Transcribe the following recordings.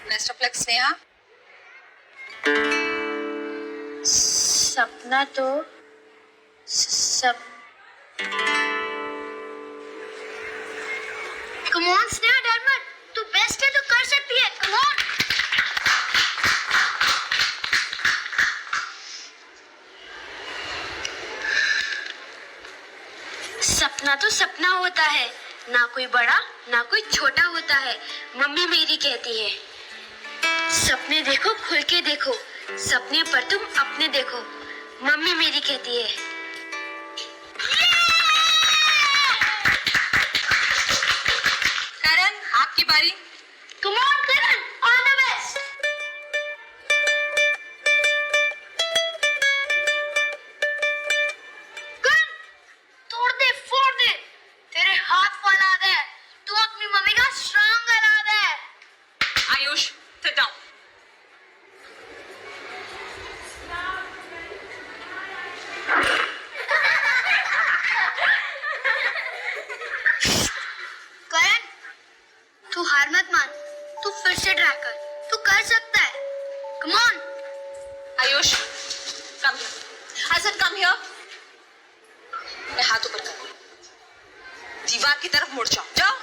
Best of luck Sneha. सपना तो सब कम ऑन स्नेहा, डर मत, तू बेस्ट है, तू कर सकती है, कम ऑन। सपना तो सपना होता है, ना कोई बड़ा ना कोई छोटा होता है, मम्मी मेरी कहती है। सपने देखो, खुल के देखो, सपने पर तुम अपने देखो, मम्मी मेरी कहती है। करण, आपकी बारी। Come on Karan, all the best. Karan, तोड़ दे, फोड़ दे, तेरे हाथ फौलाद है, तू अपनी मम्मी का स्ट्रॉन्ग औलाद है। Ayush, sit down. करण, तू हार मत मान, तू फिर से ट्राई कर, तू कर सकता है, come on. Ayush, come here. I said come here. मैं हाथ ऊपर कर, दीवार की तरफ मुड़ जाओ, जाओ।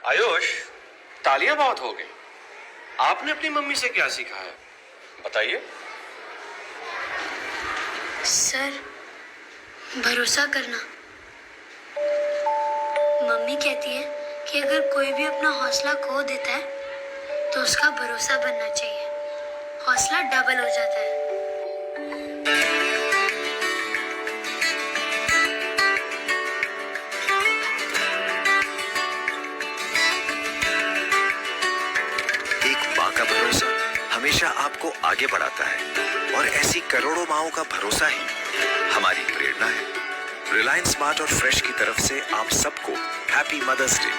आयुष, तालियां बहुत हो गई। आपने अपनी मम्मी से क्या सीखा है, बताइए। सर, भरोसा करना। मम्मी कहती है कि अगर कोई भी अपना हौसला खो देता है तो उसका भरोसा बनना चाहिए, हौसला डबल हो जाता है। एक माँ का भरोसा हमेशा आपको आगे बढ़ाता है और ऐसी करोड़ों माँओं का भरोसा ही हमारी प्रेरणा है। रिलायंस स्मार्ट और फ्रेश की तरफ से आप सबको हैप्पी मदर्स डे।